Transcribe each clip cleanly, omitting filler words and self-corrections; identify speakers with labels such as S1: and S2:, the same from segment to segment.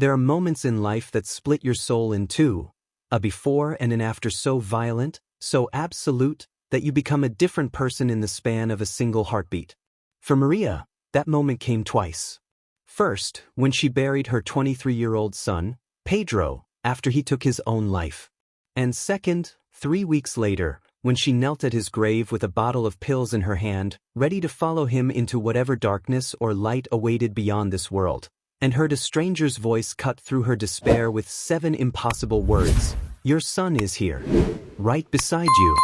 S1: There are moments in life that split your soul in two, a before and an after so violent, so absolute, that you become a different person in the span of a single heartbeat. For Maria, that moment came twice. First, when she buried her 23-year-old son, Pedro, after he took his own life. And second, 3 weeks later, when she knelt at his grave with a bottle of pills in her hand, ready to follow him into whatever darkness or light awaited beyond this world, and heard a stranger's voice cut through her despair with 7 impossible words. "Your son is here. Right beside you."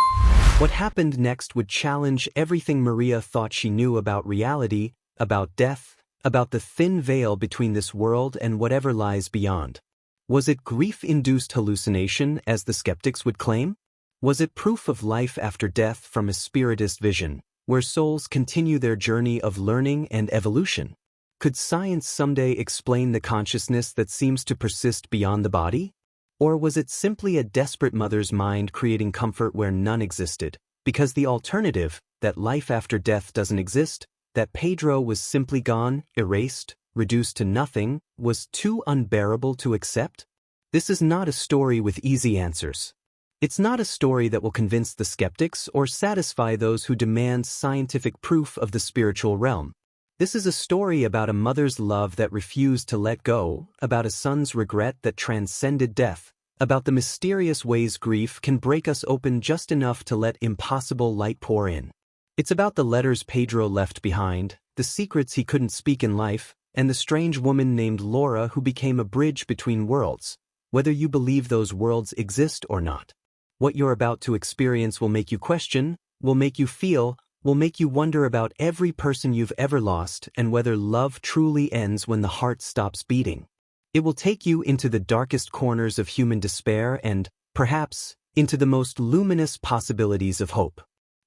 S1: What happened next would challenge everything Maria thought she knew about reality, about death, about the thin veil between this world and whatever lies beyond. Was it grief-induced hallucination, as the skeptics would claim? Was it proof of life after death from a spiritist vision, where souls continue their journey of learning and evolution? Could science someday explain the consciousness that seems to persist beyond the body? Or was it simply a desperate mother's mind creating comfort where none existed, because the alternative, that life after death doesn't exist, that Pedro was simply gone, erased, reduced to nothing, was too unbearable to accept? This is not a story with easy answers. It's not a story that will convince the skeptics or satisfy those who demand scientific proof of the spiritual realm. This is a story about a mother's love that refused to let go, about a son's regret that transcended death, about the mysterious ways grief can break us open just enough to let impossible light pour in. It's about the letters Pedro left behind, the secrets he couldn't speak in life, and the strange woman named Laura who became a bridge between worlds, whether you believe those worlds exist or not. What you're about to experience will make you question, will make you feel, will make you wonder about every person you've ever lost and whether love truly ends when the heart stops beating. It will take you into the darkest corners of human despair and, perhaps, into the most luminous possibilities of hope.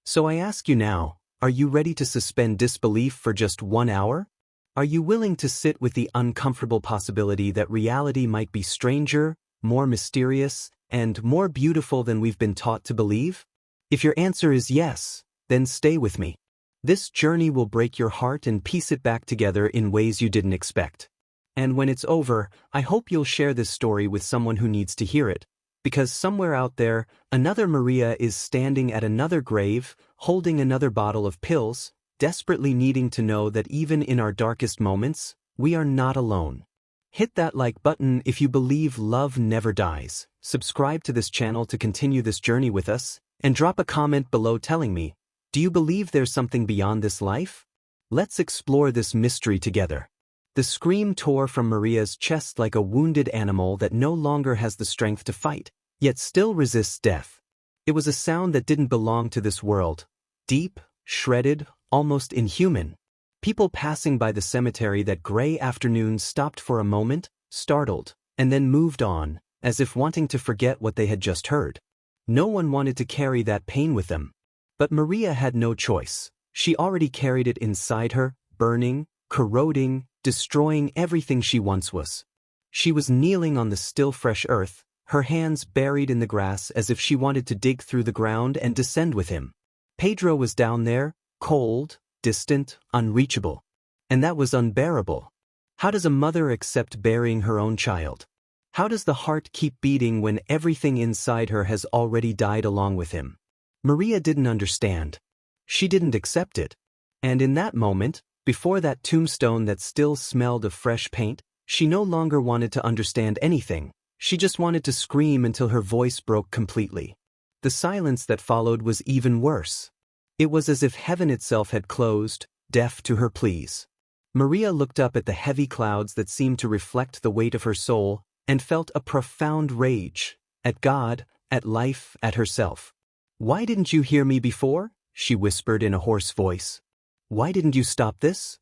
S1: So I ask you now, are you ready to suspend disbelief for just 1 hour? Are you willing to sit with the uncomfortable possibility that reality might be stranger, more mysterious, and more beautiful than we've been taught to believe? If your answer is yes, then stay with me. This journey will break your heart and piece it back together in ways you didn't expect. And when it's over, I hope you'll share this story with someone who needs to hear it, because somewhere out there, another Maria is standing at another grave, holding another bottle of pills, desperately needing to know that even in our darkest moments, we are not alone. Hit that like button if you believe love never dies, subscribe to this channel to continue this journey with us, and drop a comment below telling me, do you believe there's something beyond this life? Let's explore this mystery together. The scream tore from Maria's chest like a wounded animal that no longer has the strength to fight, yet still resists death. It was a sound that didn't belong to this world, deep, shredded, almost inhuman. People passing by the cemetery that gray afternoon stopped for a moment, startled, and then moved on, as if wanting to forget what they had just heard. No one wanted to carry that pain with them. But Maria had no choice. She already carried it inside her, burning, corroding, destroying everything she once was. She was kneeling on the still fresh earth, her hands buried in the grass as if she wanted to dig through the ground and descend with him. Pedro was down there, cold, distant, unreachable. And that was unbearable. How does a mother accept burying her own child? How does the heart keep beating when everything inside her has already died along with him? Maria didn't understand. She didn't accept it. And in that moment, before that tombstone that still smelled of fresh paint, she no longer wanted to understand anything. She just wanted to scream until her voice broke completely. The silence that followed was even worse. It was as if heaven itself had closed, deaf to her pleas. Maria looked up at the heavy clouds that seemed to reflect the weight of her soul and felt a profound rage, at God, at life, at herself. "Why didn't you hear me before?" she whispered in a hoarse voice. "Why didn't you stop this?"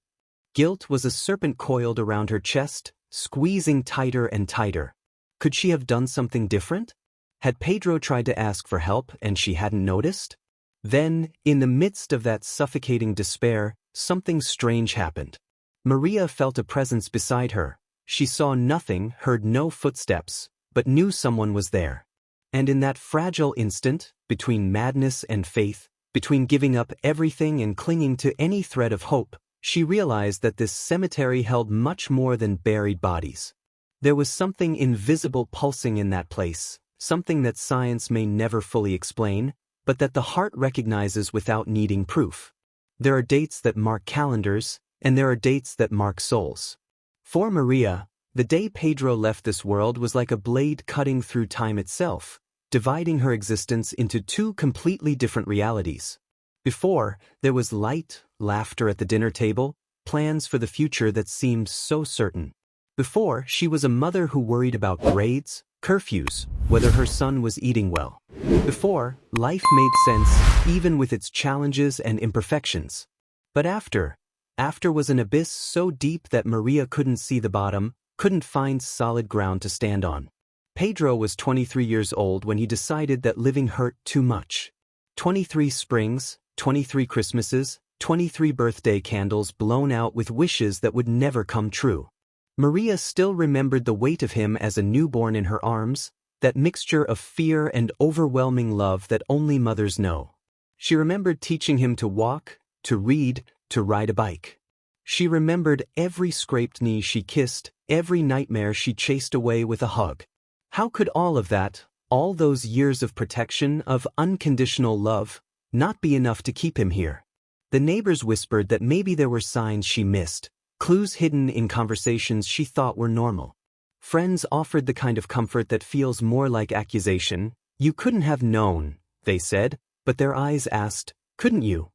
S1: Guilt was a serpent coiled around her chest, squeezing tighter and tighter. Could she have done something different? Had Pedro tried to ask for help and she hadn't noticed? Then, in the midst of that suffocating despair, something strange happened. Maria felt a presence beside her. She saw nothing, heard no footsteps, but knew someone was there. And in that fragile instant, between madness and faith, between giving up everything and clinging to any thread of hope, she realized that this cemetery held much more than buried bodies. There was something invisible pulsing in that place, something that science may never fully explain, but that the heart recognizes without needing proof. There are dates that mark calendars, and there are dates that mark souls. For Maria, the day Pedro left this world was like a blade cutting through time itself, dividing her existence into two completely different realities. Before, there was light, laughter at the dinner table, plans for the future that seemed so certain. Before, she was a mother who worried about grades, curfews, whether her son was eating well. Before, life made sense, even with its challenges and imperfections. But after was an abyss so deep that Maria couldn't see the bottom, couldn't find solid ground to stand on. Pedro was 23 years old when he decided that living hurt too much. 23 springs, 23 Christmases, 23 birthday candles blown out with wishes that would never come true. Maria still remembered the weight of him as a newborn in her arms, that mixture of fear and overwhelming love that only mothers know. She remembered teaching him to walk, to read, to ride a bike. She remembered every scraped knee she kissed, every nightmare she chased away with a hug. How could all of that, all those years of protection, of unconditional love, not be enough to keep him here? The neighbors whispered that maybe there were signs she missed, clues hidden in conversations she thought were normal. Friends offered the kind of comfort that feels more like accusation. You couldn't have known, they said, but their eyes asked, couldn't you?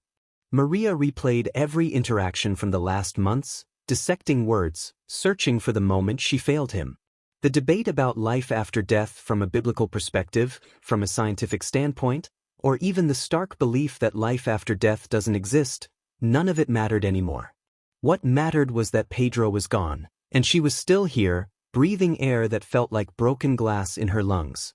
S1: Maria replayed every interaction from the last months, dissecting words, searching for the moment she failed him. The debate about life after death from a biblical perspective, from a scientific standpoint, or even the stark belief that life after death doesn't exist, none of it mattered anymore. What mattered was that Pedro was gone, and she was still here, breathing air that felt like broken glass in her lungs.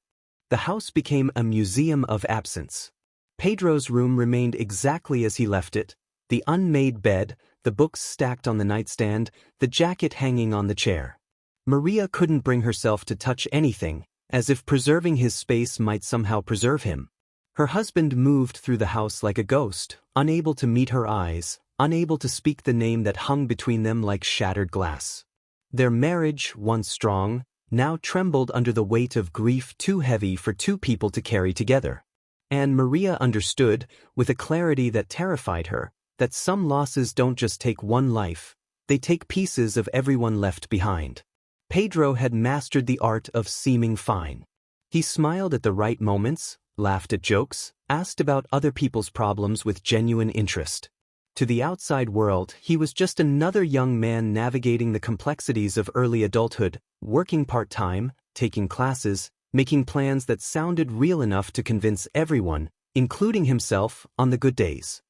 S1: The house became a museum of absence. Pedro's room remained exactly as he left it, the unmade bed, the books stacked on the nightstand, the jacket hanging on the chair. Maria couldn't bring herself to touch anything, as if preserving his space might somehow preserve him. Her husband moved through the house like a ghost, unable to meet her eyes, unable to speak the name that hung between them like shattered glass. Their marriage, once strong, now trembled under the weight of grief too heavy for two people to carry together. And Maria understood, with a clarity that terrified her, that some losses don't just take one life, they take pieces of everyone left behind. Pedro had mastered the art of seeming fine. He smiled at the right moments, laughed at jokes, asked about other people's problems with genuine interest. To the outside world, he was just another young man navigating the complexities of early adulthood, working part-time, taking classes, making plans that sounded real enough to convince everyone, including himself, on the good days.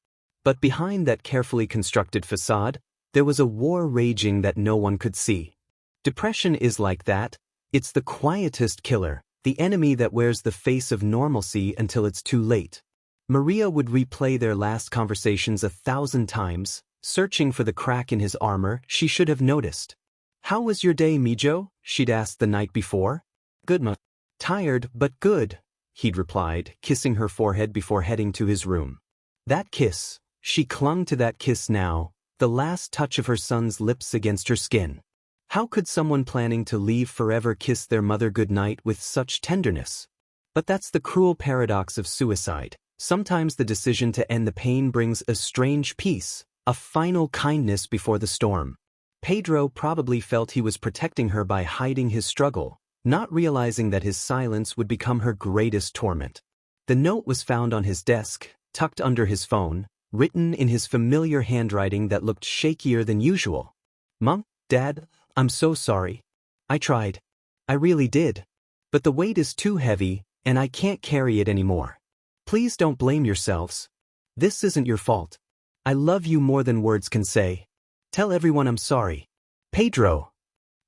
S1: But behind that carefully constructed facade, there was a war raging that no one could see. Depression is like that. It's the quietest killer, the enemy that wears the face of normalcy until it's too late. Maria would replay their last conversations 1,000 times, searching for the crack in his armor she should have noticed. "How was your day, Mijo?" she'd asked the night before. "Good, ma." "Tired, but good," he'd replied, kissing her forehead before heading to his room. That kiss, she clung to that kiss now, the last touch of her son's lips against her skin. How could someone planning to leave forever kiss their mother goodnight with such tenderness? But that's the cruel paradox of suicide. Sometimes the decision to end the pain brings a strange peace, a final kindness before the storm. Pedro probably felt he was protecting her by hiding his struggle, not realizing that his silence would become her greatest torment. The note was found on his desk, tucked under his phone, written in his familiar handwriting that looked shakier than usual. "Mom, Dad, I'm so sorry. I tried. I really did. But the weight is too heavy, and I can't carry it anymore. Please don't blame yourselves. This isn't your fault. I love you more than words can say. Tell everyone I'm sorry. Pedro."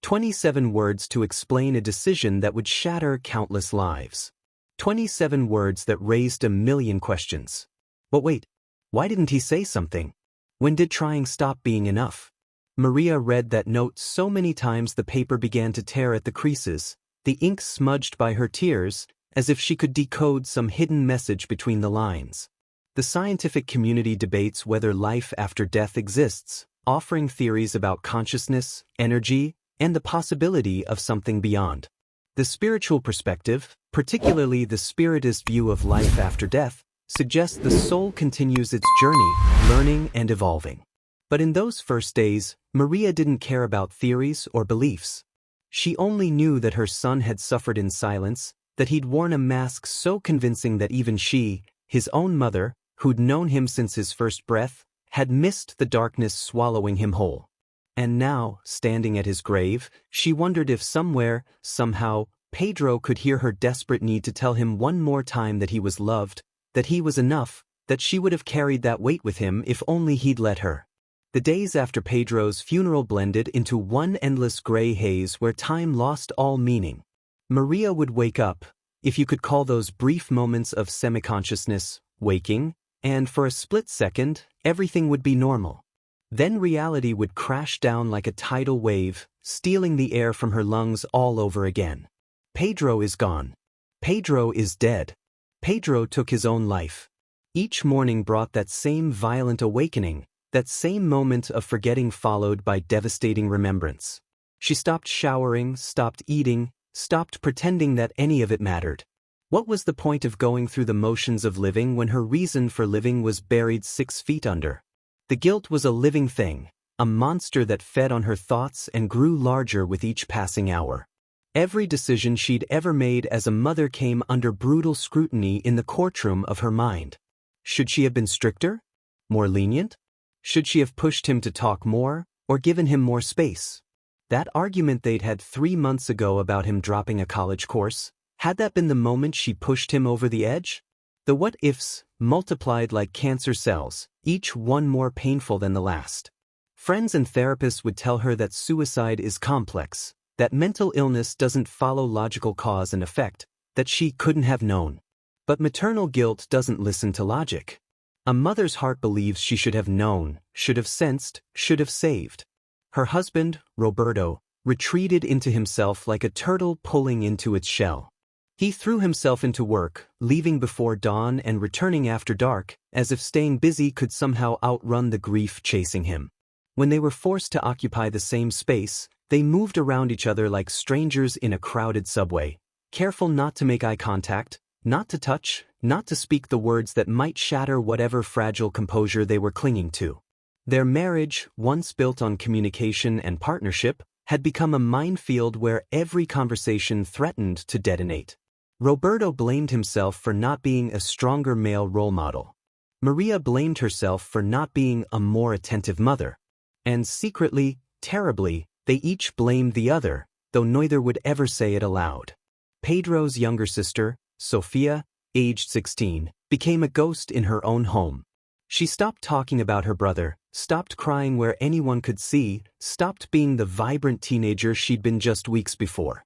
S1: 27 words to explain a decision that would shatter countless lives. 27 words that raised a million questions. But wait, why didn't he say something? When did trying stop being enough? Maria read that note so many times the paper began to tear at the creases, the ink smudged by her tears, as if she could decode some hidden message between the lines. The scientific community debates whether life after death exists, offering theories about consciousness, energy, and the possibility of something beyond. The spiritual perspective, particularly the spiritist view of life after death, suggests the soul continues its journey, learning and evolving. But in those first days, Maria didn't care about theories or beliefs. She only knew that her son had suffered in silence, that he'd worn a mask so convincing that even she, his own mother, who'd known him since his first breath, had missed the darkness swallowing him whole. And now, standing at his grave, she wondered if somewhere, somehow, Pedro could hear her desperate need to tell him one more time that he was loved, that he was enough, that she would have carried that weight with him if only he'd let her. The days after Pedro's funeral blended into one endless gray haze where time lost all meaning. Maria would wake up, if you could call those brief moments of semi-consciousness, waking, and for a split second, everything would be normal. Then reality would crash down like a tidal wave, stealing the air from her lungs all over again. Pedro is gone. Pedro is dead. Pedro took his own life. Each morning brought that same violent awakening, that same moment of forgetting followed by devastating remembrance. She stopped showering, stopped eating, stopped pretending that any of it mattered. What was the point of going through the motions of living when her reason for living was buried 6 feet under? The guilt was a living thing, a monster that fed on her thoughts and grew larger with each passing hour. Every decision she'd ever made as a mother came under brutal scrutiny in the courtroom of her mind. Should she have been stricter? More lenient? Should she have pushed him to talk more, or given him more space? That argument they'd had 3 months ago about him dropping a college course, had that been the moment she pushed him over the edge? The what-ifs multiplied like cancer cells, each one more painful than the last. Friends and therapists would tell her that suicide is complex, that mental illness doesn't follow logical cause and effect, that she couldn't have known. But maternal guilt doesn't listen to logic. A mother's heart believes she should have known, should have sensed, should have saved. Her husband, Roberto, retreated into himself like a turtle pulling into its shell. He threw himself into work, leaving before dawn and returning after dark, as if staying busy could somehow outrun the grief chasing him. When they were forced to occupy the same space, they moved around each other like strangers in a crowded subway, careful not to make eye contact, not to touch, not to speak the words that might shatter whatever fragile composure they were clinging to. Their marriage, once built on communication and partnership, had become a minefield where every conversation threatened to detonate. Roberto blamed himself for not being a stronger male role model. Maria blamed herself for not being a more attentive mother. And secretly, terribly, they each blamed the other, though neither would ever say it aloud. Pedro's younger sister, Sofia, aged 16, became a ghost in her own home. She stopped talking about her brother, stopped crying where anyone could see, stopped being the vibrant teenager she'd been just weeks before.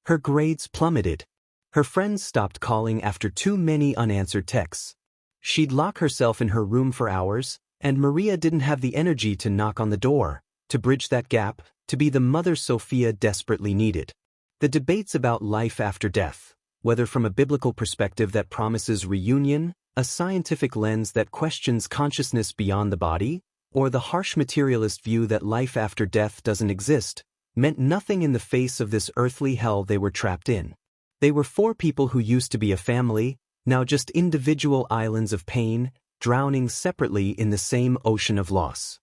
S1: Her grades plummeted. Her friends stopped calling after too many unanswered texts. She'd lock herself in her room for hours, and Maria didn't have the energy to knock on the door, to bridge that gap, to be the mother Sofia desperately needed. The debates about life after death, whether from a biblical perspective that promises reunion, a scientific lens that questions consciousness beyond the body, or the harsh materialist view that life after death doesn't exist, meant nothing in the face of this earthly hell they were trapped in. They were 4 people who used to be a family, now just individual islands of pain, drowning separately in the same ocean of loss.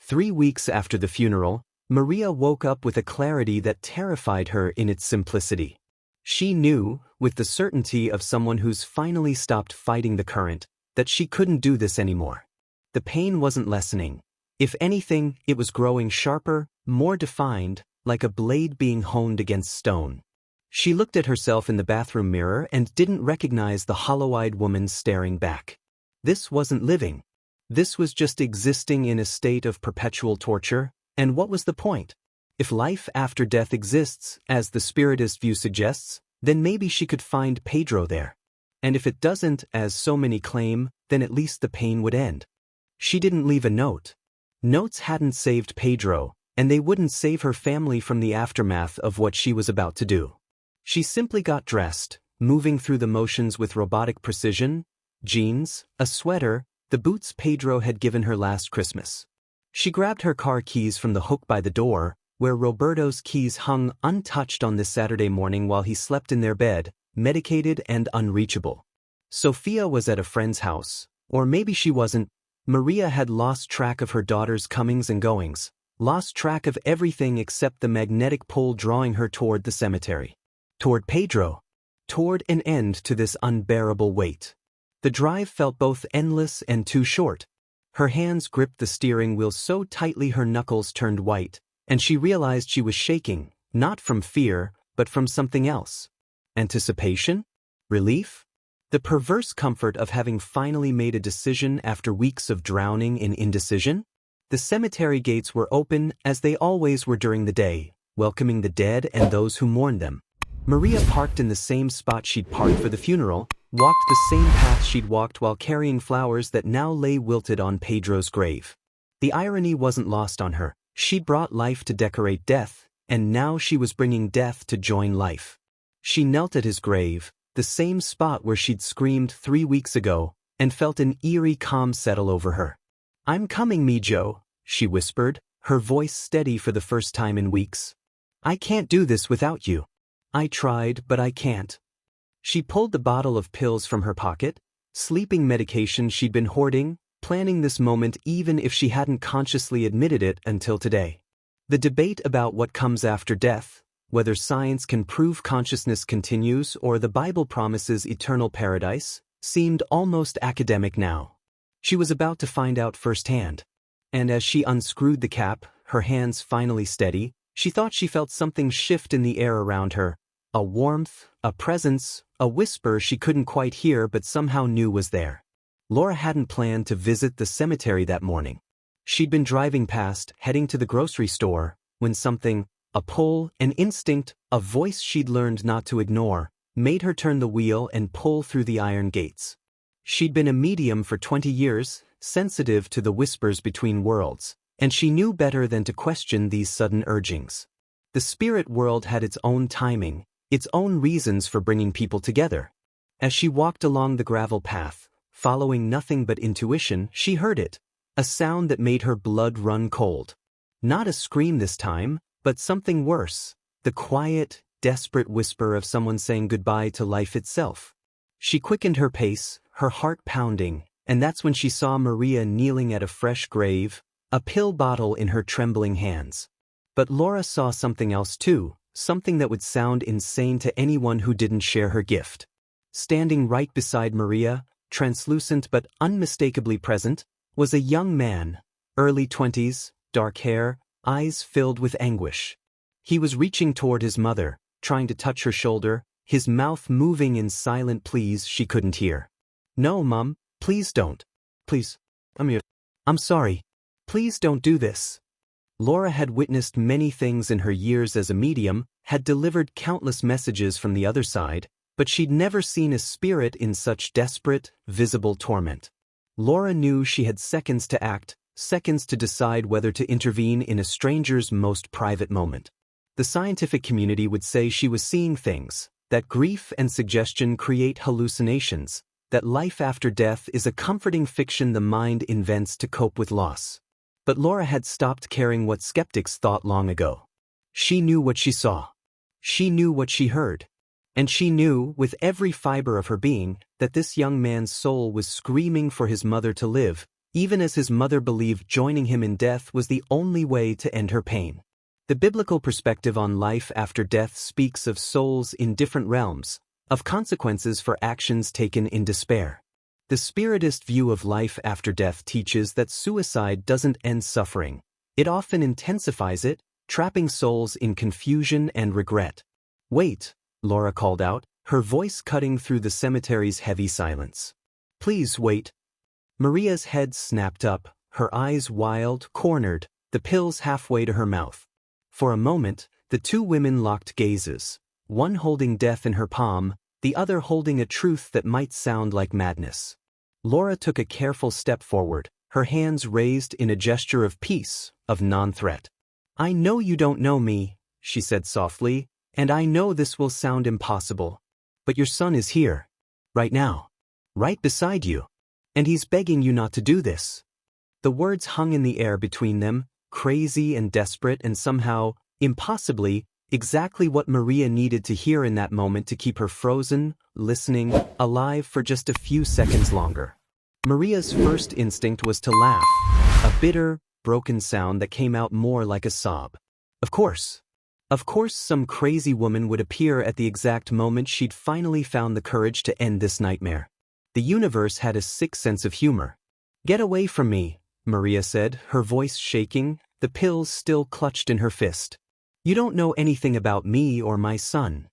S1: 3 weeks after the funeral, Maria woke up with a clarity that terrified her in its simplicity. She knew, with the certainty of someone who's finally stopped fighting the current, that she couldn't do this anymore. The pain wasn't lessening. If anything, it was growing sharper, more defined, like a blade being honed against stone. She looked at herself in the bathroom mirror and didn't recognize the hollow-eyed woman staring back. This wasn't living. This was just existing in a state of perpetual torture, and what was the point? If life after death exists, as the spiritist view suggests, then maybe she could find Pedro there. And if it doesn't, as so many claim, then at least the pain would end. She didn't leave a note. Notes hadn't saved Pedro, and they wouldn't save her family from the aftermath of what she was about to do. She simply got dressed, moving through the motions with robotic precision, jeans, a sweater, the boots Pedro had given her last Christmas. She grabbed her car keys from the hook by the door, where Roberto's keys hung untouched on this Saturday morning while he slept in their bed, medicated and unreachable. Sophia was at a friend's house, or maybe she wasn't. Maria had lost track of her daughter's comings and goings, lost track of everything except the magnetic pull drawing her toward the cemetery. Toward Pedro. Toward an end to this unbearable weight. The drive felt both endless and too short. Her hands gripped the steering wheel so tightly her knuckles turned white, and she realized she was shaking, not from fear, but from something else. Anticipation? Relief? The perverse comfort of having finally made a decision after weeks of drowning in indecision? The cemetery gates were open as they always were during the day, welcoming the dead and those who mourned them. Maria parked in the same spot she'd parked for the funeral, walked the same path she'd walked while carrying flowers that now lay wilted on Pedro's grave. The irony wasn't lost on her. She'd brought life to decorate death, and now she was bringing death to join life. She knelt at his grave, the same spot where she'd screamed 3 weeks ago, and felt an eerie calm settle over her. "I'm coming, Mijo," she whispered, her voice steady for the first time in weeks. "I can't do this without you. I tried, but I can't." She pulled the bottle of pills from her pocket, sleeping medication she'd been hoarding, planning this moment even if she hadn't consciously admitted it until today. The debate about what comes after death, whether science can prove consciousness continues or the Bible promises eternal paradise, seemed almost academic now. She was about to find out firsthand. And as she unscrewed the cap, her hands finally steady, she thought she felt something shift in the air around her. A warmth, a presence, a whisper she couldn't quite hear but somehow knew was there. Laura hadn't planned to visit the cemetery that morning. She'd been driving past, heading to the grocery store, when something, a pull, an instinct, a voice she'd learned not to ignore, made her turn the wheel and pull through the iron gates. She'd been a medium for 20 years, sensitive to the whispers between worlds, and she knew better than to question these sudden urgings. The spirit world had its own timing, its own reasons for bringing people together. As she walked along the gravel path, following nothing but intuition, she heard it, a sound that made her blood run cold. Not a scream this time, but something worse, the quiet, desperate whisper of someone saying goodbye to life itself. She quickened her pace, her heart pounding, and that's when she saw Maria kneeling at a fresh grave, a pill bottle in her trembling hands. But Laura saw something else too, something that would sound insane to anyone who didn't share her gift. Standing right beside Maria, translucent but unmistakably present, was a young man, early 20s, dark hair, eyes filled with anguish. He was reaching toward his mother, trying to touch her shoulder, his mouth moving in silent pleas she couldn't hear. "No, Mum, please don't. Please, I'm sorry. Please don't do this." Laura had witnessed many things in her years as a medium, had delivered countless messages from the other side, but she'd never seen a spirit in such desperate, visible torment. Laura knew she had seconds to act, seconds to decide whether to intervene in a stranger's most private moment. The scientific community would say she was seeing things, that grief and suggestion create hallucinations, that life after death is a comforting fiction the mind invents to cope with loss. But Laura had stopped caring what skeptics thought long ago. She knew what she saw. She knew what she heard. And she knew, with every fiber of her being, that this young man's soul was screaming for his mother to live, even as his mother believed joining him in death was the only way to end her pain. The biblical perspective on life after death speaks of souls in different realms, of consequences for actions taken in despair. The Spiritist view of life after death teaches that suicide doesn't end suffering. It often intensifies it, trapping souls in confusion and regret. "Wait," Laura called out, her voice cutting through the cemetery's heavy silence. "Please wait." Maria's head snapped up, her eyes wild, cornered, the pills halfway to her mouth. For a moment, the two women locked gazes, one holding death in her palm, the other holding a truth that might sound like madness. Laura took a careful step forward, her hands raised in a gesture of peace, of non-threat. "I know you don't know me," she said softly, "and I know this will sound impossible. But your son is here. Right now. Right beside you. And he's begging you not to do this." The words hung in the air between them, crazy and desperate and somehow Impossibly, exactly what Maria needed to hear in that moment to keep her frozen, listening, alive for just a few seconds longer. Maria's first instinct was to laugh, a bitter, broken sound that came out more like a sob. Of course. Of course some crazy woman would appear at the exact moment she'd finally found the courage to end this nightmare. The universe had a sick sense of humor. "Get away from me," Maria said, her voice shaking, the pills still clutched in her fist. "You don't know anything about me or my son."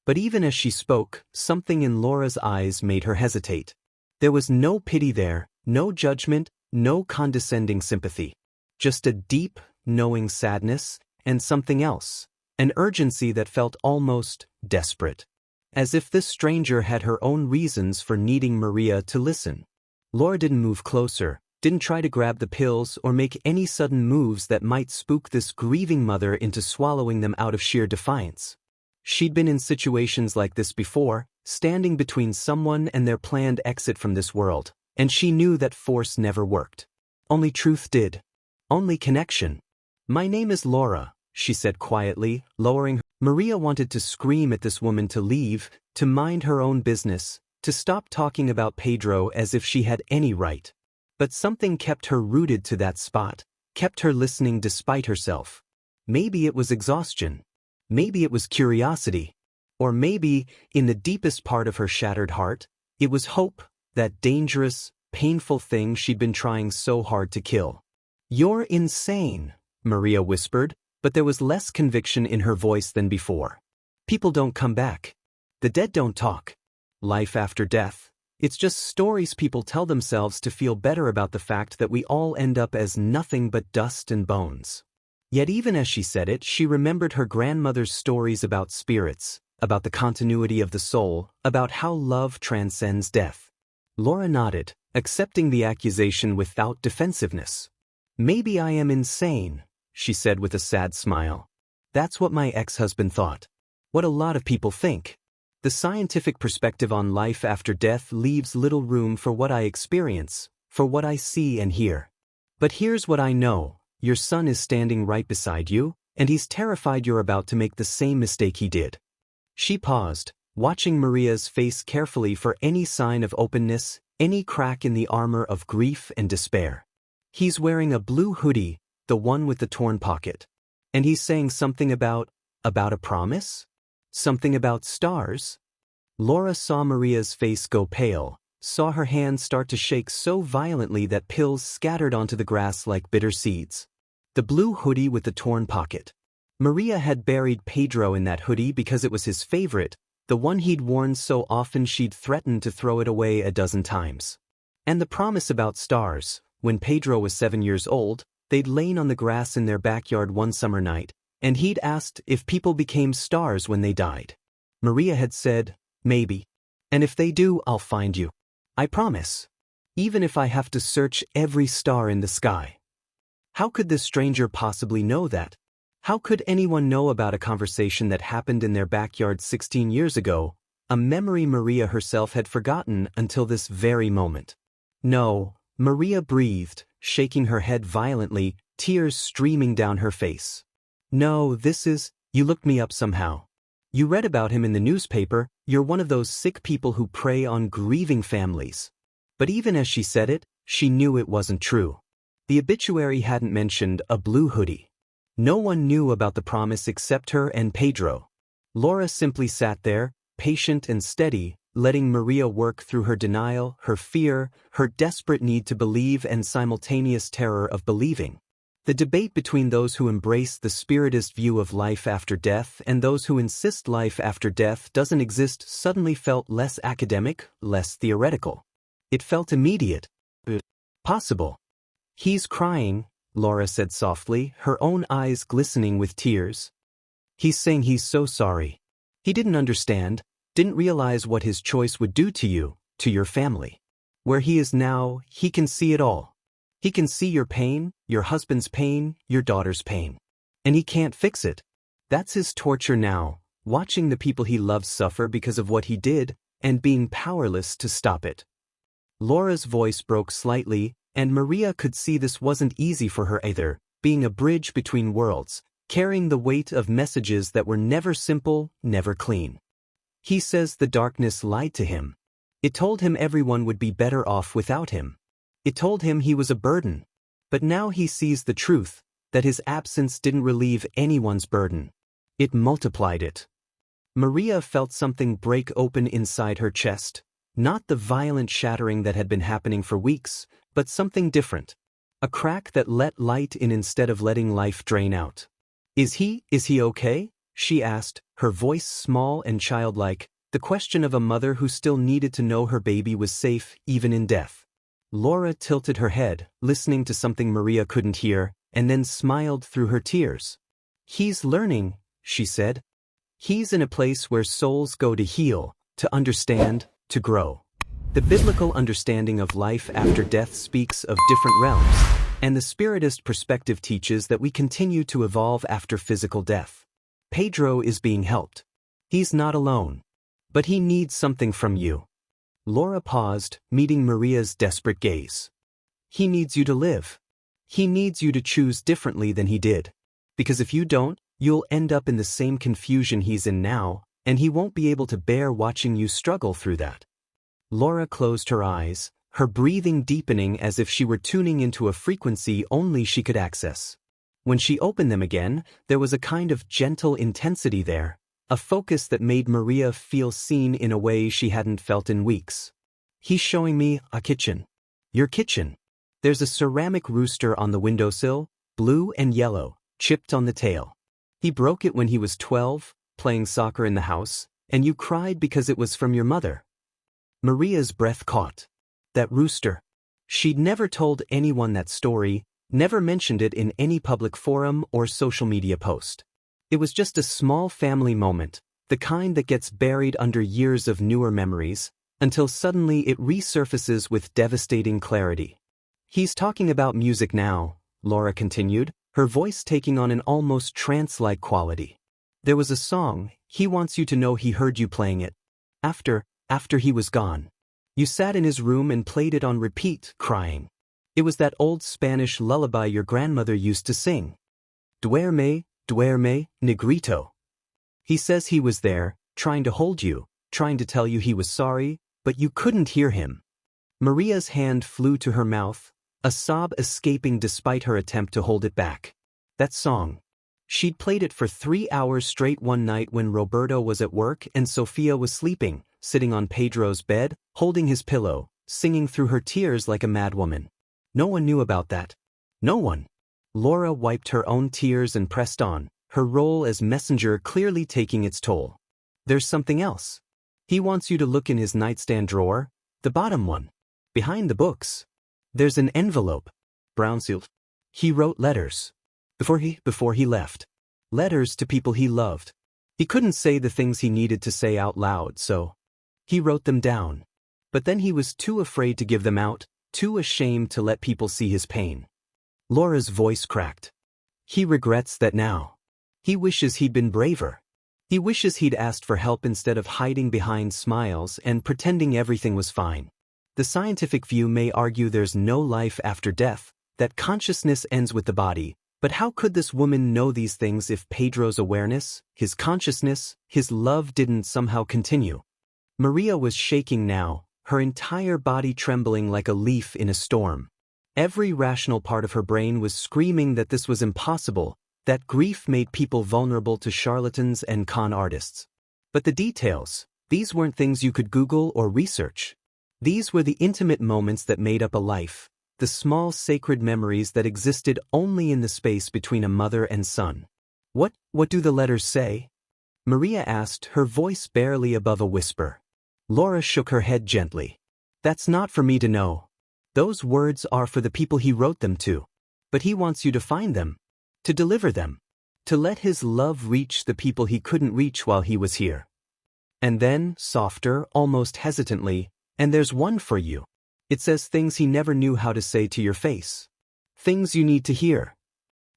S1: But even as she spoke, something in Laura's eyes made her hesitate. There was no pity there, no judgment, no condescending sympathy. Just a deep, knowing sadness, and something else, an urgency that felt almost desperate. As if this stranger had her own reasons for needing Maria to listen. Laura didn't move closer, didn't try to grab the pills or make any sudden moves that might spook this grieving mother into swallowing them out of sheer defiance. She'd been in situations like this before, standing between someone and their planned exit from this world, and she knew that force never worked. Only truth did. Only connection. "My name is Laura," she said quietly, lowering her. Maria wanted to scream at this woman to leave, to mind her own business, to stop talking about Pedro as if she had any right. But something kept her rooted to that spot, kept her listening despite herself. Maybe it was exhaustion. Maybe it was curiosity. Or maybe, in the deepest part of her shattered heart, it was hope, that dangerous, painful thing she'd been trying so hard to kill. "You're insane," Maria whispered, but there was less conviction in her voice than before. "People don't come back. The dead don't talk. Life after death, it's just stories people tell themselves to feel better about the fact that we all end up as nothing but dust and bones." Yet even as she said it, she remembered her grandmother's stories about spirits, about the continuity of the soul, about how love transcends death. Laura nodded, accepting the accusation without defensiveness. "Maybe I am insane," she said with a sad smile. "That's what my ex-husband thought. What a lot of people think. The scientific perspective on life after death leaves little room for what I experience, for what I see and hear. But here's what I know. Your son is standing right beside you, and he's terrified you're about to make the same mistake he did." She paused, watching Maria's face carefully for any sign of openness, any crack in the armor of grief and despair. "He's wearing a blue hoodie, the one with the torn pocket. And he's saying something about a promise? Something about stars?" Laura saw Maria's face go pale, saw her hands start to shake so violently that pills scattered onto the grass like bitter seeds. The blue hoodie with the torn pocket. Maria had buried Pedro in that hoodie because it was his favorite, the one he'd worn so often she'd threatened to throw it away a dozen times. And the promise about stars. When Pedro was 7 years old, they'd lain on the grass in their backyard one summer night, and he'd asked if people became stars when they died. Maria had said, "Maybe. And if they do, I'll find you. I promise. Even if I have to search every star in the sky." How could this stranger possibly know that? How could anyone know about a conversation that happened in their backyard 16 years ago, a memory Maria herself had forgotten until this very moment? "No," Maria breathed, shaking her head violently, tears streaming down her face. "No, you looked me up somehow. You read about him in the newspaper, you're one of those sick people who prey on grieving families." But even as she said it, she knew it wasn't true. The obituary hadn't mentioned a blue hoodie. No one knew about the promise except her and Pedro. Laura simply sat there, patient and steady, letting Maria work through her denial, her fear, her desperate need to believe and simultaneous terror of believing. The debate between those who embrace the spiritist view of life after death and those who insist life after death doesn't exist suddenly felt less academic, less theoretical. It felt immediate. Possible. "He's crying," Laura said softly, her own eyes glistening with tears. "He's saying he's so sorry. He didn't understand, didn't realize what his choice would do to you, to your family. Where he is now, he can see it all. He can see your pain, your husband's pain, your daughter's pain. And he can't fix it. That's his torture now, watching the people he loves suffer because of what he did, and being powerless to stop it." Laura's voice broke slightly, and Maria could see this wasn't easy for her either, being a bridge between worlds, carrying the weight of messages that were never simple, never clean. He says the darkness lied to him. It told him everyone would be better off without him. It told him he was a burden. But now he sees the truth, that his absence didn't relieve anyone's burden. It multiplied it. Maria felt something break open inside her chest, not the violent shattering that had been happening for weeks, but something different. A crack that let light in instead of letting life drain out. Is he okay? She asked, her voice small and childlike, the question of a mother who still needed to know her baby was safe even in death. Laura tilted her head, listening to something Maria couldn't hear, and then smiled through her tears. He's learning, she said. He's in a place where souls go to heal, to understand, to grow. The biblical understanding of life after death speaks of different realms, and the Spiritist perspective teaches that we continue to evolve after physical death. Pedro is being helped. He's not alone. But he needs something from you. Laura paused, meeting Maria's desperate gaze. He needs you to live. He needs you to choose differently than he did. Because if you don't, you'll end up in the same confusion he's in now, and he won't be able to bear watching you struggle through that. Laura closed her eyes, her breathing deepening as if she were tuning into a frequency only she could access. When she opened them again, there was a kind of gentle intensity there, a focus that made Maria feel seen in a way she hadn't felt in weeks. He's showing me a kitchen. Your kitchen. There's a ceramic rooster on the windowsill, blue and yellow, chipped on the tail. He broke it when he was 12, playing soccer in the house, and you cried because it was from your mother. Maria's breath caught. That rooster. She'd never told anyone that story, never mentioned it in any public forum or social media post. It was just a small family moment, the kind that gets buried under years of newer memories, until suddenly it resurfaces with devastating clarity. He's talking about music now, Laura continued, her voice taking on an almost trance-like quality. There was a song, he wants you to know he heard you playing it. After he was gone. You sat in his room and played it on repeat, crying. It was that old Spanish lullaby your grandmother used to sing. Duerme, duerme, negrito. He says he was there, trying to hold you, trying to tell you he was sorry, but you couldn't hear him. Maria's hand flew to her mouth, a sob escaping despite her attempt to hold it back. That song. She'd played it for 3 hours straight one night when Roberto was at work and Sofia was sleeping, sitting on Pedro's bed, holding his pillow, singing through her tears like a madwoman. No one knew about that. No one. Laura wiped her own tears and pressed on, her role as messenger clearly taking its toll. There's something else. He wants you to look in his nightstand drawer, the bottom one. Behind the books. There's an envelope. Brown sealed. He wrote letters. Before he left. Letters to people he loved. He couldn't say the things he needed to say out loud, so he wrote them down. But then he was too afraid to give them out, too ashamed to let people see his pain. Laura's voice cracked. He regrets that now. He wishes he'd been braver. He wishes he'd asked for help instead of hiding behind smiles and pretending everything was fine. The scientific view may argue there's no life after death, that consciousness ends with the body, but how could this woman know these things if Pedro's awareness, his consciousness, his love didn't somehow continue? Maria was shaking now, her entire body trembling like a leaf in a storm. Every rational part of her brain was screaming that this was impossible, that grief made people vulnerable to charlatans and con artists. But the details, these weren't things you could Google or research. These were the intimate moments that made up a life, the small sacred memories that existed only in the space between a mother and son. What do the letters say? Maria asked, her voice barely above a whisper. Laura shook her head gently. That's not for me to know. Those words are for the people he wrote them to. But he wants you to find them. To deliver them. To let his love reach the people he couldn't reach while he was here. And then, softer, almost hesitantly, and there's one for you. It says things he never knew how to say to your face. Things you need to hear.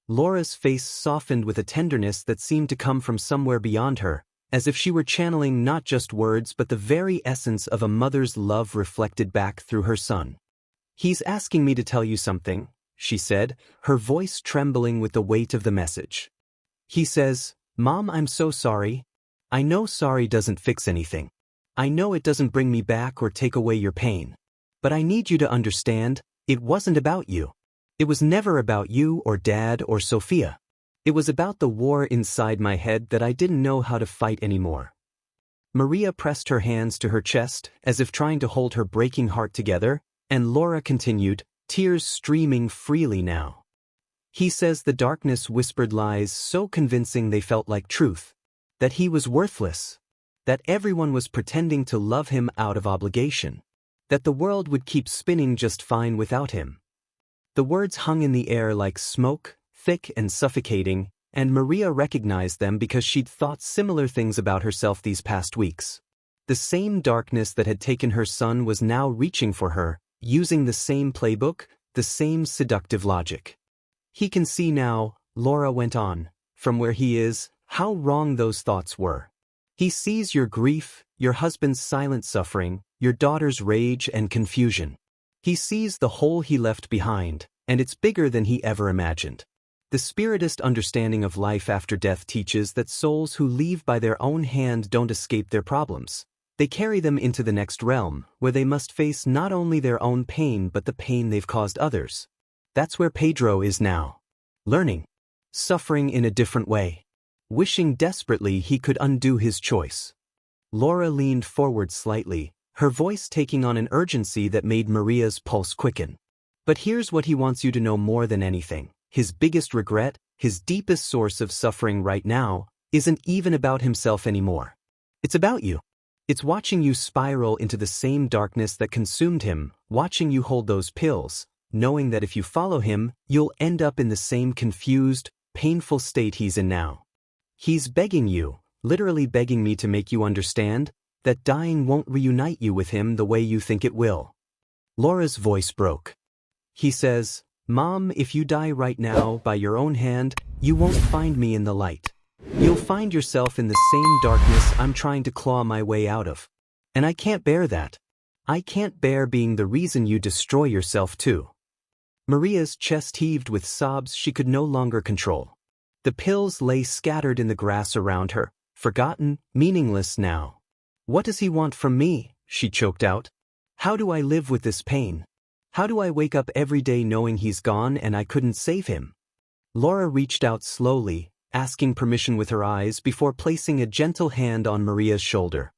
S1: Laura's face softened with a tenderness that seemed to come from somewhere beyond her, as if she were channeling not just words but the very essence of a mother's love reflected back through her son. He's asking me to tell you something, she said, her voice trembling with the weight of the message. He says, "Mom, I'm so sorry. I know sorry doesn't fix anything. I know it doesn't bring me back or take away your pain. But I need you to understand, it wasn't about you. It was never about you or Dad or Sophia. It was about the war inside my head that I didn't know how to fight anymore." Maria pressed her hands to her chest, as if trying to hold her breaking heart together, and Laura continued, tears streaming freely now. He says the darkness whispered lies so convincing they felt like truth. That he was worthless. That everyone was pretending to love him out of obligation. That the world would keep spinning just fine without him. The words hung in the air like smoke, thick and suffocating, and Maria recognized them because she'd thought similar things about herself these past weeks. The same darkness that had taken her son was now reaching for her, using the same playbook, the same seductive logic. He can see now, Laura went on, from where he is, how wrong those thoughts were. He sees your grief, your husband's silent suffering, your daughter's rage and confusion. He sees the hole he left behind, and it's bigger than he ever imagined. The Spiritist understanding of life after death teaches that souls who leave by their own hand don't escape their problems. They carry them into the next realm, where they must face not only their own pain but the pain they've caused others. That's where Pedro is now. Learning. Suffering in a different way. Wishing desperately he could undo his choice. Laura leaned forward slightly, her voice taking on an urgency that made Maria's pulse quicken. But here's what he wants you to know more than anything. His biggest regret, his deepest source of suffering right now, isn't even about himself anymore. It's about you. It's watching you spiral into the same darkness that consumed him, watching you hold those pills, knowing that if you follow him, you'll end up in the same confused, painful state he's in now. He's begging you, literally begging me to make you understand, that dying won't reunite you with him the way you think it will. Laura's voice broke. He says, "Mom, if you die right now by your own hand, you won't find me in the light. You'll find yourself in the same darkness I'm trying to claw my way out of. And I can't bear that. I can't bear being the reason you destroy yourself too." Maria's chest heaved with sobs she could no longer control. The pills lay scattered in the grass around her, forgotten, meaningless now. "What does he want from me?" she choked out. "How do I live with this pain? How do I wake up every day knowing he's gone and I couldn't save him?" Laura reached out slowly, asking permission with her eyes before placing a gentle hand on Maria's shoulder.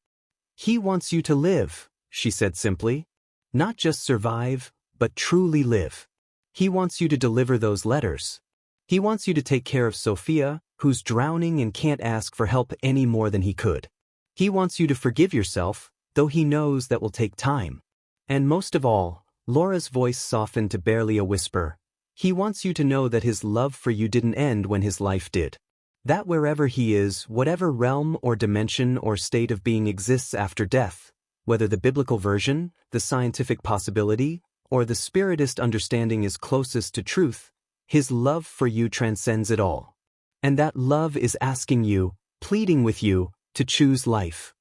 S1: "He wants you to live," she said simply. "Not just survive, but truly live. He wants you to deliver those letters. He wants you to take care of Sophia, who's drowning and can't ask for help any more than he could. He wants you to forgive yourself, though he knows that will take time. And most of all," Laura's voice softened to barely a whisper, "he wants you to know that his love for you didn't end when his life did. That wherever he is, whatever realm or dimension or state of being exists after death, whether the biblical version, the scientific possibility, or the Spiritist understanding is closest to truth, his love for you transcends it all. And that love is asking you, pleading with you, to choose life."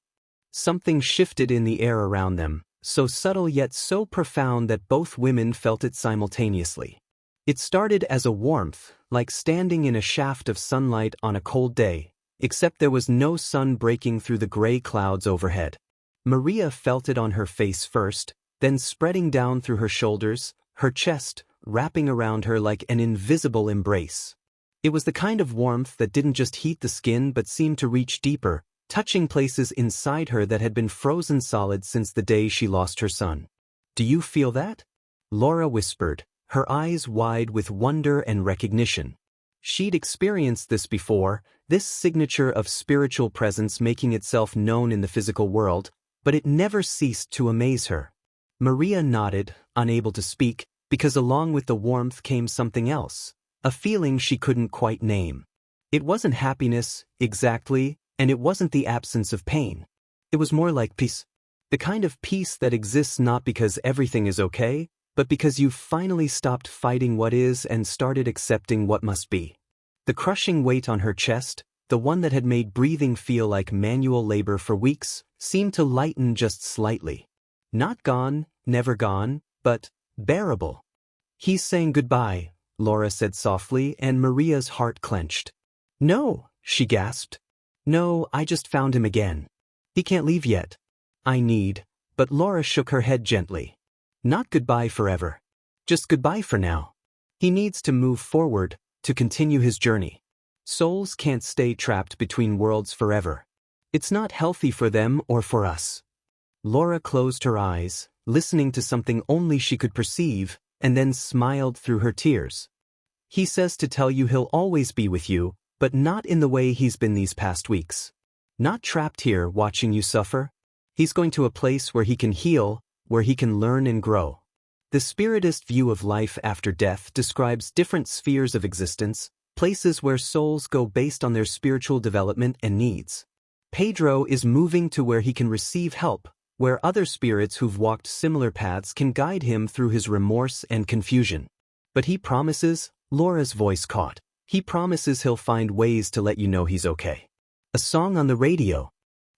S1: Something shifted in the air around them, so subtle yet so profound that both women felt it simultaneously. It started as a warmth, like standing in a shaft of sunlight on a cold day, except there was no sun breaking through the gray clouds overhead. Maria felt it on her face first, then spreading down through her shoulders, her chest, wrapping around her like an invisible embrace. It was the kind of warmth that didn't just heat the skin but seemed to reach deeper, touching places inside her that had been frozen solid since the day she lost her son. "Do you feel that?" Laura whispered, her eyes wide with wonder and recognition. She'd experienced this before, this signature of spiritual presence making itself known in the physical world, but it never ceased to amaze her. Maria nodded, unable to speak, because along with the warmth came something else, a feeling she couldn't quite name. It wasn't happiness, exactly, and it wasn't the absence of pain. It was more like peace. The kind of peace that exists not because everything is okay, but because you've finally stopped fighting what is and started accepting what must be. The crushing weight on her chest, the one that had made breathing feel like manual labor for weeks, seemed to lighten just slightly. Not gone, never gone, but bearable. "He's saying goodbye," Laura said softly, and Maria's heart clenched. No, she gasped. No, I just found him again. He can't leave yet. I need, but Laura shook her head gently. Not goodbye forever. Just goodbye for now. He needs to move forward, to continue his journey. Souls can't stay trapped between worlds forever. It's not healthy for them or for us. Laura closed her eyes, listening to something only she could perceive, and then smiled through her tears. He says to tell you he'll always be with you, but not in the way he's been these past weeks. Not trapped here watching you suffer. He's going to a place where he can heal, where he can learn and grow. The spiritist view of life after death describes different spheres of existence, places where souls go based on their spiritual development and needs. Pedro is moving to where he can receive help, where other spirits who've walked similar paths can guide him through his remorse and confusion. But he promises, Laura's voice caught, he promises he'll find ways to let you know he's okay. A song on the radio.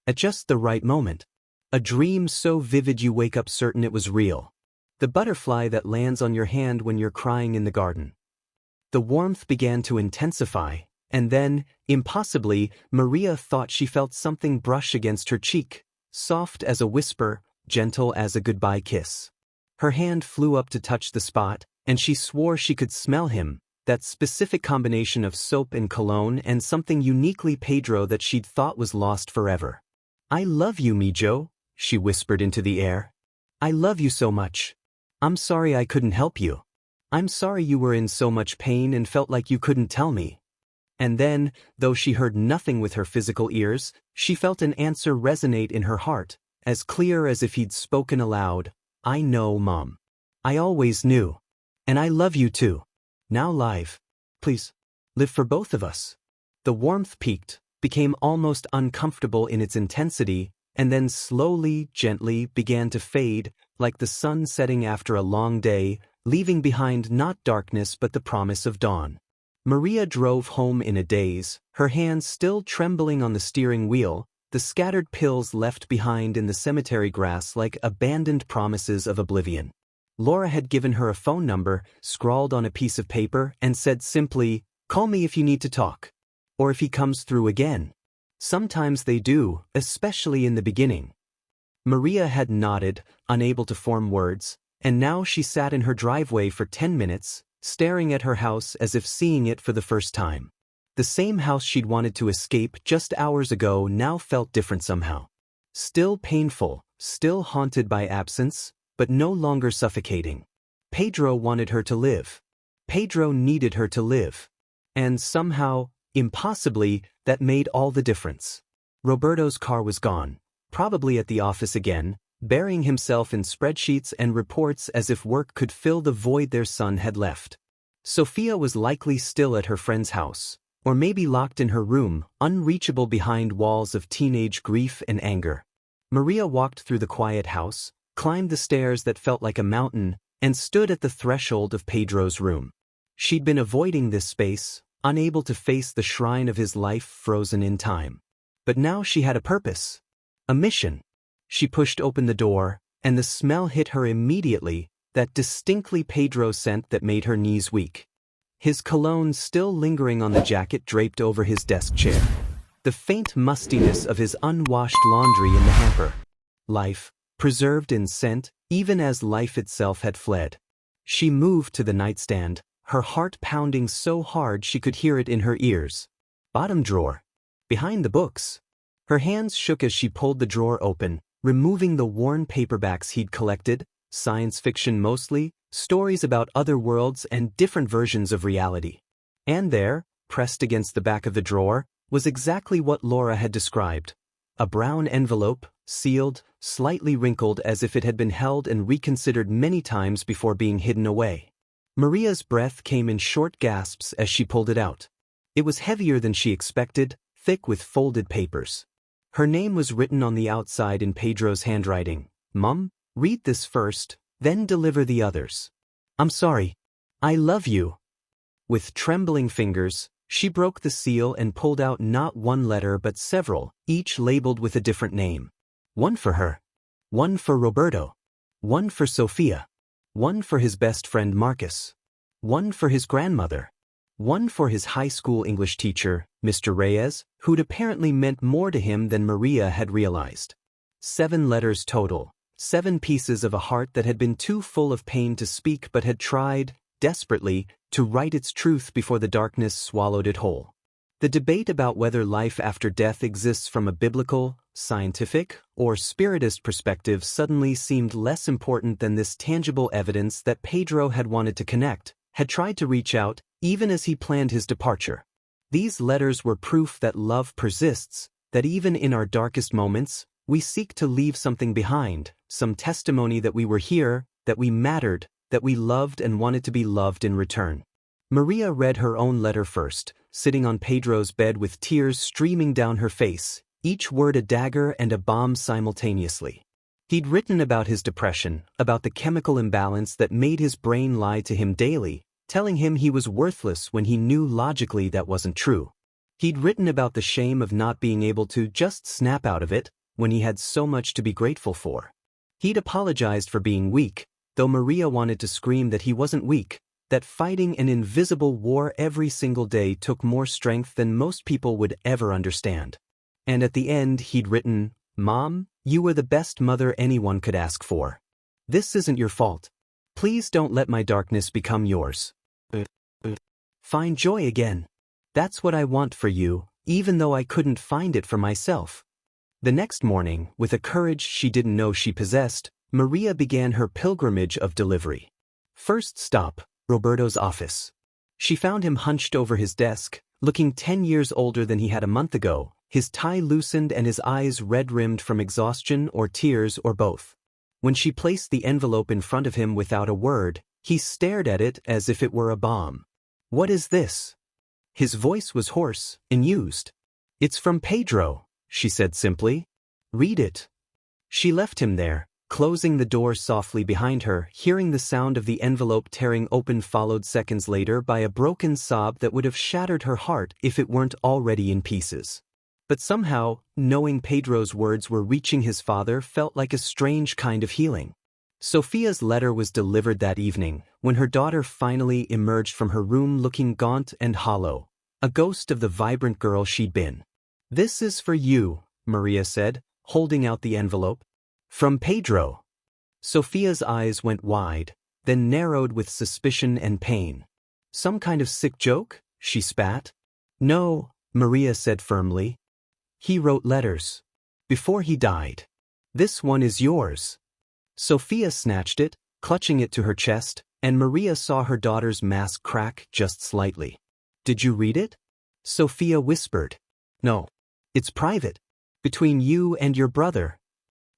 S1: At just the right moment. A dream so vivid you wake up certain it was real. The butterfly that lands on your hand when you're crying in the garden. The warmth began to intensify, and then, impossibly, Maria thought she felt something brush against her cheek, soft as a whisper, gentle as a goodbye kiss. Her hand flew up to touch the spot, and she swore she could smell him, that specific combination of soap and cologne and something uniquely Pedro that she'd thought was lost forever. I love you, Mijo, she whispered into the air. I love you so much. I'm sorry I couldn't help you. I'm sorry you were in so much pain and felt like you couldn't tell me. And then, though she heard nothing with her physical ears, she felt an answer resonate in her heart, as clear as if he'd spoken aloud. I know, Mom. I always knew. And I love you too. Now live. Please. Live for both of us. The warmth peaked, became almost uncomfortable in its intensity, and then slowly, gently began to fade, like the sun setting after a long day, leaving behind not darkness but the promise of dawn. Maria drove home in a daze, her hands still trembling on the steering wheel, the scattered pills left behind in the cemetery grass like abandoned promises of oblivion. Laura had given her a phone number, scrawled on a piece of paper, and said simply, "Call me if you need to talk. Or if he comes through again." Sometimes they do, especially in the beginning. Maria had nodded, unable to form words, and now she sat in her driveway for 10 minutes, staring at her house as if seeing it for the first time. The same house she'd wanted to escape just hours ago now felt different somehow. Still painful, still haunted by absence, but no longer suffocating. Pedro wanted her to live. Pedro needed her to live. And somehow, impossibly, that made all the difference. Roberto's car was gone, probably at the office again, burying himself in spreadsheets and reports as if work could fill the void their son had left. Sophia was likely still at her friend's house, or maybe locked in her room, unreachable behind walls of teenage grief and anger. Maria walked through the quiet house, climbed the stairs that felt like a mountain, and stood at the threshold of Pedro's room. She'd been avoiding this space, unable to face the shrine of his life frozen in time. But now she had a purpose. A mission. She pushed open the door, and the smell hit her immediately, that distinctly Pedro scent that made her knees weak. His cologne still lingering on the jacket draped over his desk chair. The faint mustiness of his unwashed laundry in the hamper. Life, preserved in scent, even as life itself had fled. She moved to the nightstand, her heart pounding so hard she could hear it in her ears. Bottom drawer. Behind the books. Her hands shook as she pulled the drawer open, removing the worn paperbacks he'd collected, science fiction mostly, stories about other worlds and different versions of reality. And there, pressed against the back of the drawer, was exactly what Laura had described. A brown envelope, sealed, slightly wrinkled as if it had been held and reconsidered many times before being hidden away. Maria's breath came in short gasps as she pulled it out. It was heavier than she expected, thick with folded papers. Her name was written on the outside in Pedro's handwriting. "Mum, read this first, then deliver the others. I'm sorry. I love you." With trembling fingers, she broke the seal and pulled out not one letter but several, each labeled with a different name. One for her. One for Roberto. One for Sophia. One for his best friend Marcus. One for his grandmother. One for his high school English teacher, Mr. Reyes, who'd apparently meant more to him than Maria had realized. 7 letters total, 7 pieces of a heart that had been too full of pain to speak but had tried, desperately, to write its truth before the darkness swallowed it whole. The debate about whether life after death exists from a biblical, scientific, or spiritist perspective suddenly seemed less important than this tangible evidence that Pedro had wanted to connect, had tried to reach out, even as he planned his departure. These letters were proof that love persists, that even in our darkest moments, we seek to leave something behind, some testimony that we were here, that we mattered, that we loved and wanted to be loved in return. Maria read her own letter first, sitting on Pedro's bed with tears streaming down her face, each word a dagger and a bomb simultaneously. He'd written about his depression, about the chemical imbalance that made his brain lie to him daily, telling him he was worthless when he knew logically that wasn't true. He'd written about the shame of not being able to just snap out of it, when he had so much to be grateful for. He'd apologized for being weak, though Maria wanted to scream that he wasn't weak, that fighting an invisible war every single day took more strength than most people would ever understand. And at the end he'd written, "Mom, you were the best mother anyone could ask for. This isn't your fault. Please don't let my darkness become yours. Find joy again. That's what I want for you, even though I couldn't find it for myself." The next morning, with a courage she didn't know she possessed, Maria began her pilgrimage of delivery. First stop, Roberto's office. She found him hunched over his desk, looking 10 years older than he had a month ago, his tie loosened and his eyes red-rimmed from exhaustion or tears or both. When she placed the envelope in front of him without a word, he stared at it as if it were a bomb. "What is this?" His voice was hoarse, amused. "It's from Pedro," she said simply. "Read it." She left him there, closing the door softly behind her, hearing the sound of the envelope tearing open, followed seconds later by a broken sob that would have shattered her heart if it weren't already in pieces. But somehow, knowing Pedro's words were reaching his father felt like a strange kind of healing. Sophia's letter was delivered that evening, when her daughter finally emerged from her room looking gaunt and hollow, a ghost of the vibrant girl she'd been. "This is for you," Maria said, holding out the envelope. "From Pedro." Sophia's eyes went wide, then narrowed with suspicion and pain. "Some kind of sick joke?" she spat. "No," Maria said firmly. "He wrote letters. Before he died. This one is yours." Sophia snatched it, clutching it to her chest, and Maria saw her daughter's mask crack just slightly. "Did you read it?" Sophia whispered. "No. It's private. Between you and your brother."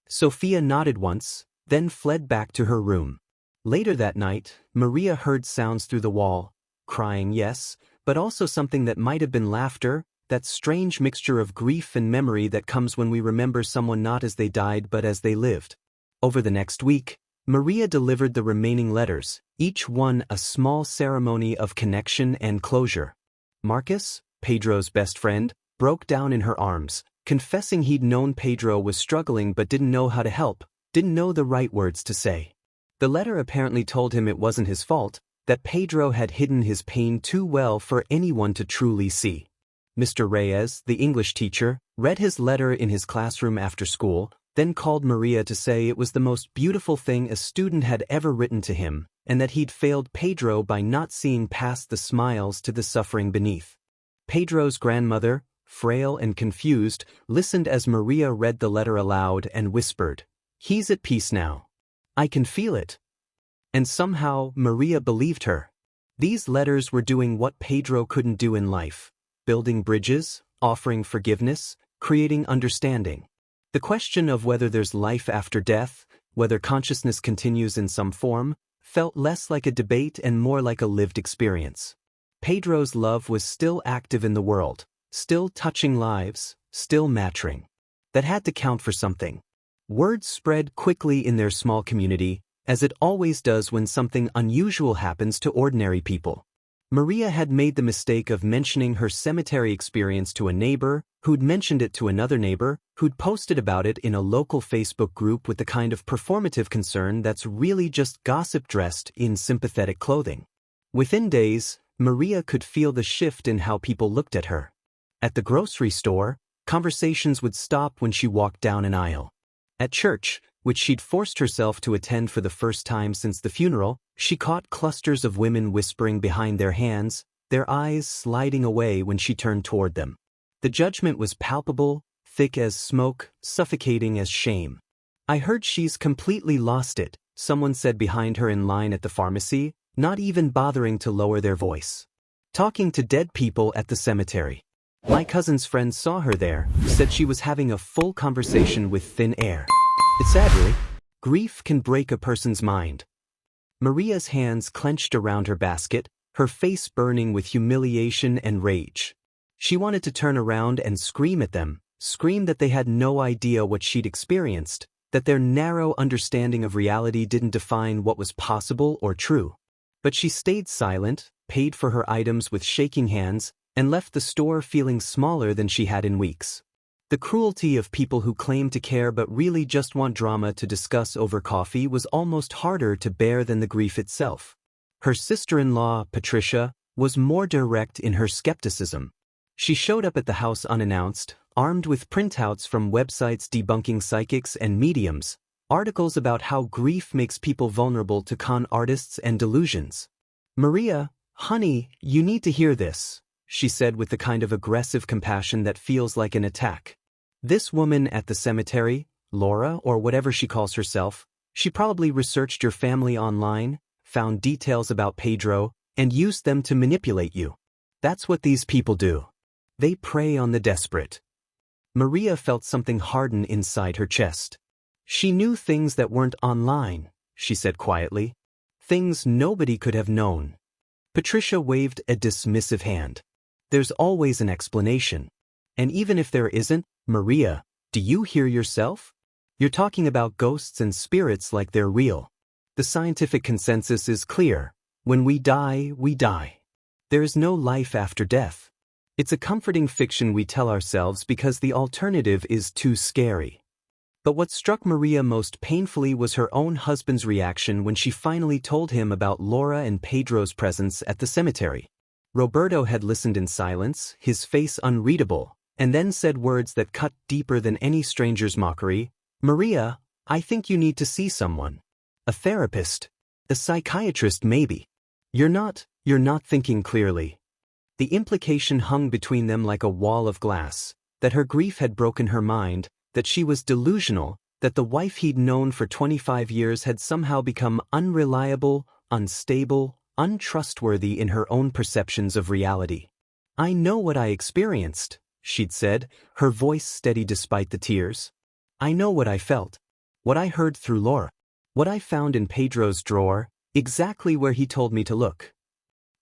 S1: Sophia nodded once, then fled back to her room. Later that night, Maria heard sounds through the wall, crying, yes, but also something that might have been laughter, that strange mixture of grief and memory that comes when we remember someone not as they died but as they lived. Over the next week, Maria delivered the remaining letters, each one a small ceremony of connection and closure. Marcus, Pedro's best friend, broke down in her arms, confessing he'd known Pedro was struggling but didn't know how to help, didn't know the right words to say. The letter apparently told him it wasn't his fault, that Pedro had hidden his pain too well for anyone to truly see. Mr. Reyes, the English teacher, read his letter in his classroom after school, then called Maria to say it was the most beautiful thing a student had ever written to him, and that he'd failed Pedro by not seeing past the smiles to the suffering beneath. Pedro's grandmother, frail and confused, listened as Maria read the letter aloud and whispered, "He's at peace now. I can feel it." And somehow Maria believed her. These letters were doing what Pedro couldn't do in life, building bridges, offering forgiveness, creating understanding. The question of whether there's life after death, whether consciousness continues in some form, felt less like a debate and more like a lived experience. Pedro's love was still active in the world, still touching lives, still mattering. That had to count for something. Word spread quickly in their small community, as it always does when something unusual happens to ordinary people. Maria had made the mistake of mentioning her cemetery experience to a neighbor, who'd mentioned it to another neighbor, who'd posted about it in a local Facebook group with the kind of performative concern that's really just gossip dressed in sympathetic clothing. Within days, Maria could feel the shift in how people looked at her. At the grocery store, conversations would stop when she walked down an aisle. At church, which she'd forced herself to attend for the first time since the funeral, she caught clusters of women whispering behind their hands, their eyes sliding away when she turned toward them. The judgment was palpable, thick as smoke, suffocating as shame. "I heard she's completely lost it," someone said behind her in line at the pharmacy, not even bothering to lower their voice. Talking to dead people at the cemetery. "My cousin's friend saw her there, said she was having a full conversation with thin air." It's sad, really. Grief can break a person's mind. Maria's hands clenched around her basket, her face burning with humiliation and rage. She wanted to turn around and scream at them, scream that they had no idea what she'd experienced, that their narrow understanding of reality didn't define what was possible or true. But she stayed silent, paid for her items with shaking hands, and left the store feeling smaller than she had in weeks. The cruelty of people who claim to care but really just want drama to discuss over coffee was almost harder to bear than the grief itself. Her sister-in-law, Patricia, was more direct in her skepticism. She showed up at the house unannounced, armed with printouts from websites debunking psychics and mediums, articles about how grief makes people vulnerable to con artists and delusions. "Maria, honey, you need to hear this," she said with the kind of aggressive compassion that feels like an attack. "This woman at the cemetery, Laura or whatever she calls herself, she probably researched your family online, found details about Pedro, and used them to manipulate you. That's what these people do. They prey on the desperate." Maria felt something harden inside her chest. She knew things that weren't online, she said quietly. Things nobody could have known. Patricia waved a dismissive hand. "There's always an explanation. And even if there isn't, Maria, do you hear yourself? You're talking about ghosts and spirits like they're real. The scientific consensus is clear. When we die, we die. There is no life after death. It's a comforting fiction we tell ourselves because the alternative is too scary." But what struck Maria most painfully was her own husband's reaction when she finally told him about Laura and Pedro's presence at the cemetery. Roberto had listened in silence, his face unreadable, and then said words that cut deeper than any stranger's mockery. "Maria, I think you need to see someone. A therapist. A psychiatrist maybe. You're not thinking clearly." The implication hung between them like a wall of glass, that her grief had broken her mind, that she was delusional, that the wife he'd known for 25 years had somehow become unreliable, unstable, untrustworthy in her own perceptions of reality. "I know what I experienced," she'd said, her voice steady despite the tears. "I know what I felt. What I heard through Laura. What I found in Pedro's drawer, exactly where he told me to look."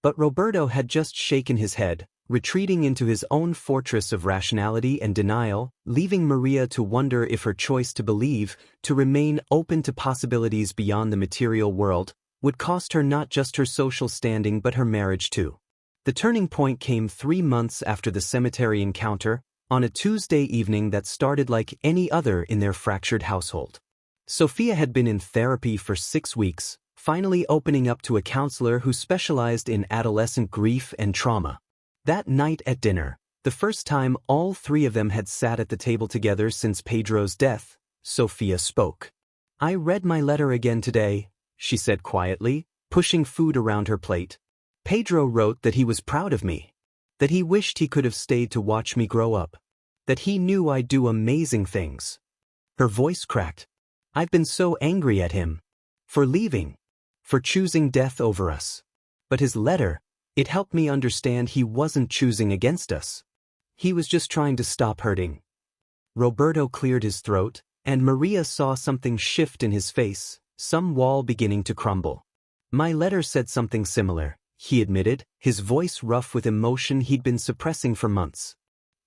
S1: But Roberto had just shaken his head, retreating into his own fortress of rationality and denial, leaving Maria to wonder if her choice to believe, to remain open to possibilities beyond the material world, would cost her not just her social standing but her marriage too. The turning point came 3 months after the cemetery encounter, on a Tuesday evening that started like any other in their fractured household. Sophia had been in therapy for 6 weeks, finally opening up to a counselor who specialized in adolescent grief and trauma. That night at dinner, the first time all 3 of them had sat at the table together since Pedro's death, Sophia spoke. "I read my letter again today," she said quietly, pushing food around her plate. "Pedro wrote that he was proud of me, that he wished he could have stayed to watch me grow up, that he knew I'd do amazing things." Her voice cracked. "I've been so angry at him. For leaving. For choosing death over us. But his letter, it helped me understand he wasn't choosing against us. He was just trying to stop hurting." Roberto cleared his throat, and Maria saw something shift in his face, some wall beginning to crumble. "My letter said something similar," he admitted, his voice rough with emotion he'd been suppressing for months.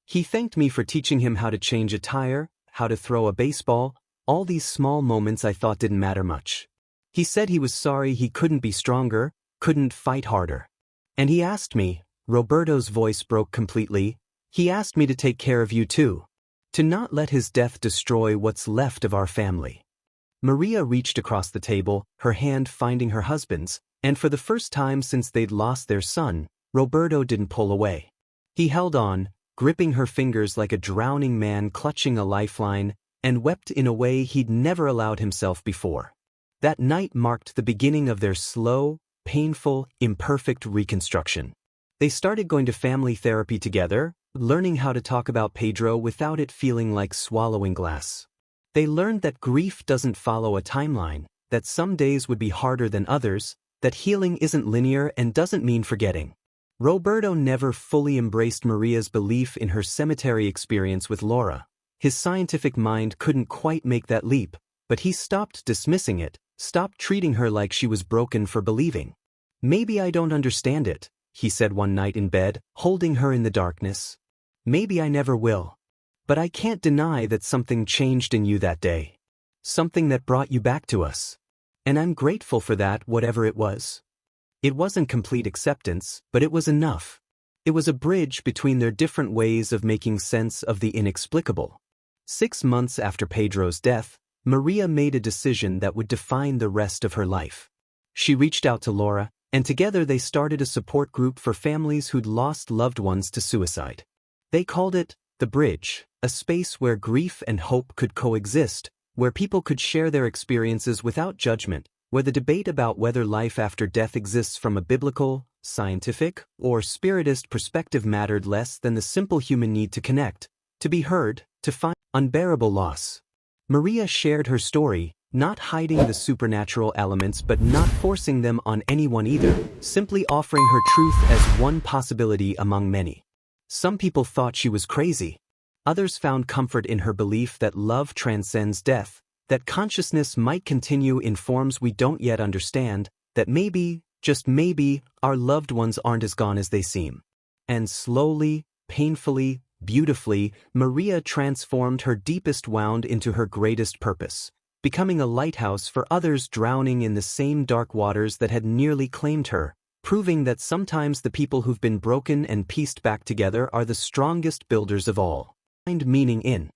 S1: "He thanked me for teaching him how to change a tire, how to throw a baseball, all these small moments I thought didn't matter much. He said he was sorry he couldn't be stronger, couldn't fight harder. And he asked me," Roberto's voice broke completely, "he asked me to take care of you too. To not let his death destroy what's left of our family." Maria reached across the table, her hand finding her husband's, and for the first time since they'd lost their son, Roberto didn't pull away. He held on, gripping her fingers like a drowning man clutching a lifeline, and wept in a way he'd never allowed himself before. That night marked the beginning of their slow, painful, imperfect reconstruction. They started going to family therapy together, learning how to talk about Pedro without it feeling like swallowing glass. They learned that grief doesn't follow a timeline, that some days would be harder than others, that healing isn't linear and doesn't mean forgetting. Roberto never fully embraced Maria's belief in her cemetery experience with Laura. His scientific mind couldn't quite make that leap, but he stopped dismissing it, stopped treating her like she was broken for believing. "Maybe I don't understand it," he said one night in bed, holding her in the darkness. "Maybe I never will. But I can't deny that something changed in you that day. Something that brought you back to us. And I'm grateful for that, whatever it was." It wasn't complete acceptance, but it was enough. It was a bridge between their different ways of making sense of the inexplicable. 6 months after Pedro's death, Maria made a decision that would define the rest of her life. She reached out to Laura, and together they started a support group for families who'd lost loved ones to suicide. They called it The Bridge, a space where grief and hope could coexist, where people could share their experiences without judgment, where the debate about whether life after death exists from a biblical, scientific, or spiritist perspective mattered less than the simple human need to connect, to be heard, to find unbearable loss. Maria shared her story, not hiding the supernatural elements but not forcing them on anyone either, simply offering her truth as one possibility among many. Some people thought she was crazy. Others found comfort in her belief that love transcends death, that consciousness might continue in forms we don't yet understand, that maybe, just maybe, our loved ones aren't as gone as they seem. And slowly, painfully, beautifully, Maria transformed her deepest wound into her greatest purpose, becoming a lighthouse for others drowning in the same dark waters that had nearly claimed her, proving that sometimes the people who've been broken and pieced back together are the strongest builders of all. Find meaning in